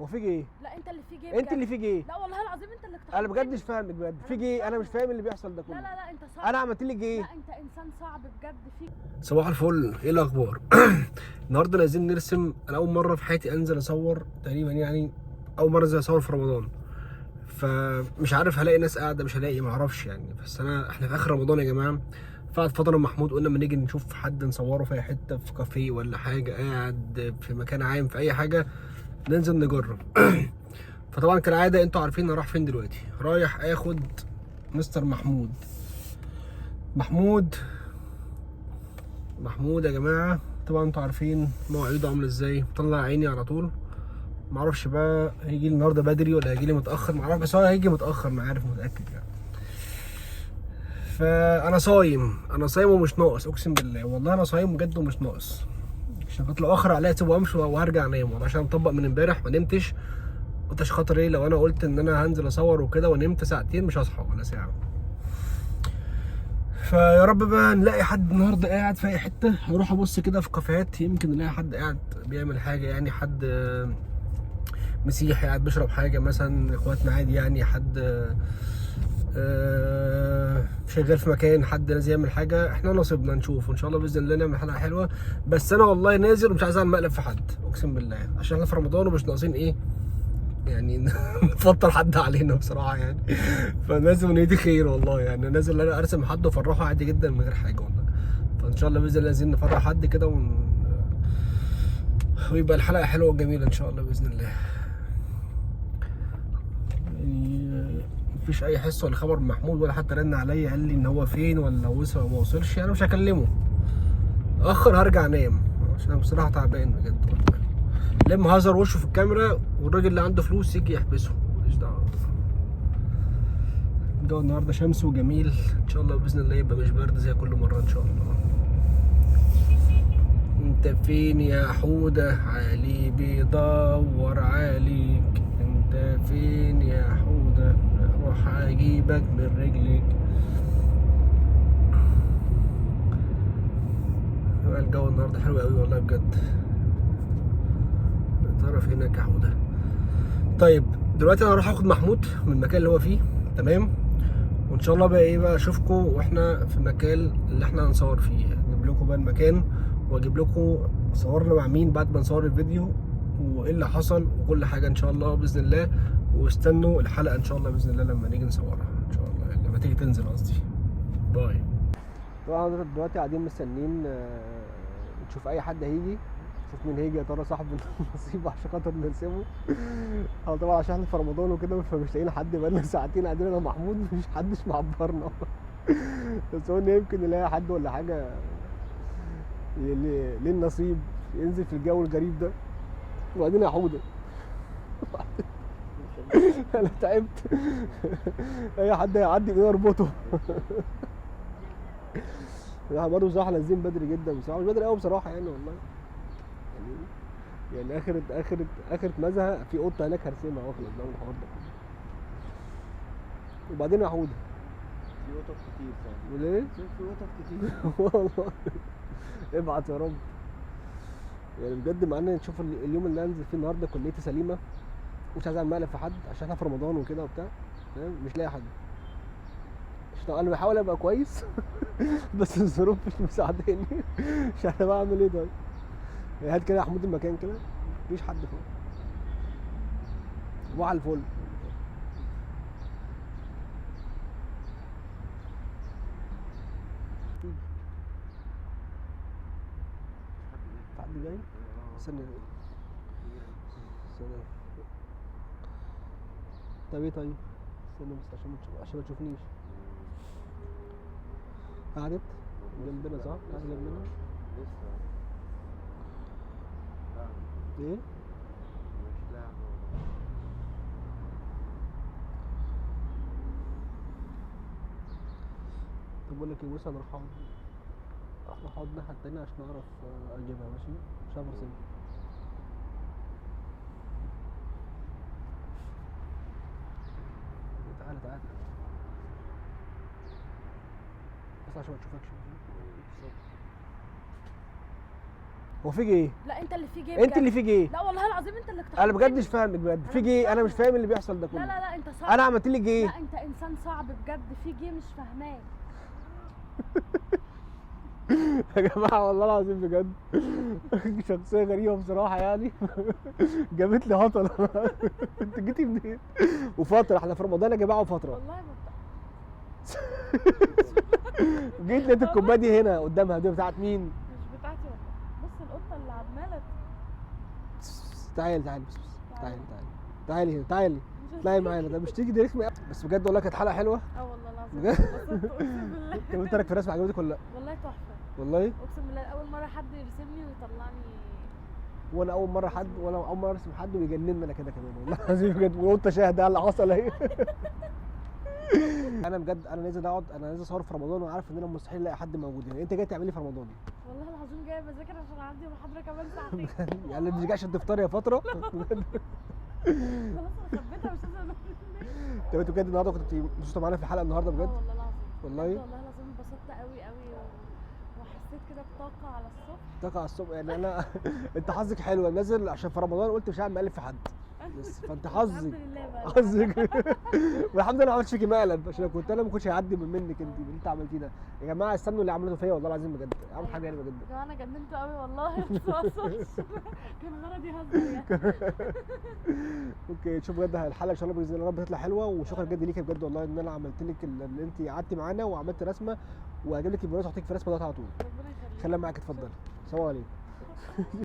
هو في ايه؟ لا انت اللي في جيب انت اللي في ايه؟ لا والله العظيم انت اللي انا بجد اقتحمتني. مش فاهمك بجد، في مش ايه؟ انا مش فاهمة. فاهم اللي بيحصل ده لا كله. لا لا انت صعب. انا عملت لك ايه؟ لا انت انسان صعب بجد فيك. صباح الفل، ايه الاخبار؟ النهارده عايزين نرسم. انا اول مره في حياتي انزل اصور تقريبا، يعني اول مره انزل اصور في رمضان. فمش عارف هلاقي ناس قاعده مش هلاقي، ما اعرفش يعني. بس احنا في اخر رمضان يا جماعه. فقعد فتره محمود قلنا ما نيجي نشوف حد نصوره في اي حته، في كافيه ولا حاجه، قاعد في مكان عام، في اي حاجه ننزل نجرب. فطبعا كالعاده انتوا عارفين انا رايح فين دلوقتي. رايح اخد مستر محمود. محمود محمود يا جماعه، طبعا انتوا عارفين مواعيده عامله ازاي، مطلع عيني على طول. معرفش بقى هيجي النهارده بدري ولا هيجي لي متاخر، معرفش، بس هو هيجي متاخر، انا عارف متاكد يعني. فانا صايم، انا صايم ومش ناقص، اقسم بالله والله انا صايم بجد ومش ناقص. عشان كنت لو اخر عليا اسيبه وامشي وهرجع انام والله، عشان مطبق من امبارح ما نمتش. قلت عشان خاطر ايه، لو انا قلت ان انا هنزل اصور وكده ونمت ساعتين مش هصحى ولا ساعه. فيا رب بقى نلاقي حد النهارده قاعد في اي حته. هروح ابص كده في كافيهات، يمكن نلاقي حد قاعد بيعمل حاجه، يعني حد مسيحي قاعد بيشرب حاجه مثلا، اخواتنا عادي يعني، حد شغال في مكان، حد نازل يعمل حاجه، احنا نصيبنا نشوف وان شاء الله باذن الله نعمل حلقه حلوه. بس انا والله نازل ومش عايز اعمل مقلب في حد، اقسم بالله، عشان احنا في رمضان ومش ناقصين ايه يعني. نفطر حد علينا بصراحه يعني. فنازل ونيتي خير والله، يعني نازل انا ارسم حد وافرحه عادي جدا من غير حاجه والله. فان شاء الله باذن الله عايزين نفرح حد كده ويبقى الحلقه حلوه وجميله ان شاء الله باذن الله. يعني مفيش اي حس ولا خبر من محمود، ولا حتى رن عليا قال لي ان هو فين ولا وصل ولا ما وصلش. انا مش هكلمه، اخر هرجع انام عشان انا بصراحه تعبان بجد والله. لما هزر وشه في الكاميرا والراجل اللي عنده فلوس يجي يحبسه، ماليش دعوه. الجو النهارده شمس وجميل، ان شاء الله باذن الله يبقى مش برد زي كل مره ان شاء الله. انت فين يا حوده، علي بيدور عليك. انت فين يا حوده، اروح اجيبك من رجليك. الجو النهارده حلو قوي والله بجد. تعرف هناك يا حوده. طيب دلوقتي انا هروح اخد محمود من المكان اللي هو فيه، تمام؟ وان شاء الله بقى ايه بقى اشوفكم واحنا في المكان اللي احنا هنصور فيه. اجيب لكم بقى المكان واجيب لكم صورنا مع مين بعد ما نصور الفيديو وايه اللي حصل وكل حاجه ان شاء الله باذن الله. واستنوا الحلقه ان شاء الله باذن الله لما نيجي نصورها ان شاء الله، يعني لما تيجي تنزل قصدي. باي. طبعا دلوقتي قاعدين مستنيين نشوف اي حد هيجي، نشوف مين هيجي يا ترى صاحب النصيب عشان خاطر نرسمه. طبعا عشان احنا في رمضان وكده فمش لاقيين حد، بقالنا ساعتين قاعدين انا ومحمود مش حدش معبرنا. بس قلنا يمكن نلاقي حد ولا حاجه ليه النصيب ينزل في الجو الغريب ده. وبعدين يا حوده انا تعبت. اي حد هيعدي بينا اربطه. احنا برضه بصراحه نازلين بدري جدا بصراحه، مش بدري قوي بصراحه يعني والله. يعني اخرة نزهه في قطه هناك هرسمها واخلص بقى من الحوار ده. وبعدين يا حوده في قطط كتير فعلا. وليه؟ في قطط كتير. والله ابعت يا رب. يعني بجد مع ان نشوف اليوم اللي هنزل فيه النهارده كليتي سليمه، مش عايز اعمل مقلب في حد عشان احنا في رمضان وكده وبتاع، فاهم؟ مش لاقي حد. انا بحاول ابقى كويس. بس الظروف مش مساعداني. مش عارف بعمل ايه. طيب هات كده يا حمود المكان كده، مفيش حد فوق. صباح الفل. حد جاي؟ استنى استنى. طب ايه طيب؟ استنى بس عشان ما تشوفنيش. قعدت جنبنا صح؟ قعدت جنبنا؟ لسه. لا ايه؟ مش لاعب. طب بقول لك ايه، بص انا اروح اقعد الناحية التانية عشان اعرف اجيبها، ماشي؟ مش هعرف ارسمها. تعالى تعالى بس عشان ما تشوفكش. هو في ايه؟ لا انت اللي في جيب انت اللي في ايه؟ لا والله العظيم انت اللي اقتحمت انا بجد مش فاهمك بجد، في ايه؟ انا مش فاهم اللي بيحصل ده كله. لا انت صعب. انا عملت لك ايه؟ لا انت انسان صعب بجد، في جي مش فاهماك. يا جماعه والله العظيم بجد شخصيه غريبه بصراحه يعني. جابت لي هطل. انت جيتي منين؟ وفتره احنا في رمضان يا جماعه وفتره والله ما جيت لقيت الكوبايه دي هنا قدامها، دي بتاعت مين؟ مش بتاعتي والله. بص القطه اللي عماله تعالي تعالي هنا تعالي اطلعي معانا، ده مش تيجي دي رخمه. بس بجد والله كانت حلقه حلوه. والله العظيم بجد؟ اتبسطت اقسم بالله. طب انت رايك في الرسمه عجبتك ولا لا؟ والله تحفه والله اقسم بالله، اول مره حد يرسمني ويطلعني. وانا اول مره ارسم حد ويجنني انا كده كمان والله العظيم بجد. وقلت شاهد على اللي حصل اهي. انا بجد انا نازل اصور في رمضان وعارف ان انا مستحيل الاقي حد موجود هنا. انت جاي تعملي في رمضان؟ والله العظيم جايه بذاكر عشان عندي محاضره كمان ساعتين. يعني مش جاي عشان تفطري يا فتره؟ خلاص انا ثبتها مش لازم. طب انت بجد النهارده كنت مبسوطه معانا في الحلقه النهارده بجد؟ والله العظيم والله والله العظيم اتبسطت قوي وحسيت كده بطاقه على الصبح. طاقه على الصبح يعني. انا انت حظك حلو، نازل عشان في رمضان قلت مش هعمل مقلب في حد بس، فانت حظك الحمد لله بقى. حظك. والحمد لله ما عملتش فيكي مقلب، عشان لو كنت انا ما كنتش هيعدي منك انت اللي انت عملتيه ده. يا جماعه استنوا اللي عملته فيا والله العظيم بجد، عمل حاجه غريبه جدا. يا جماعه انا جننت قوي والله. بس ما أقصدش. كان غرضي هزر يعني. اوكي نشوف بجد الحلقه ان شاء الله باذن الله رب تطلع حلوه. وشكرا جدا ليكي بجد والله ان انا عملت لك اللي انت قعدتي معانا وعملت رسمه، وهجيب لك الفيديوهات واحطك في الرسمه دلوقتي على طول. ربنا يخليك. خليها معاك اتفضل. السلام عليكم.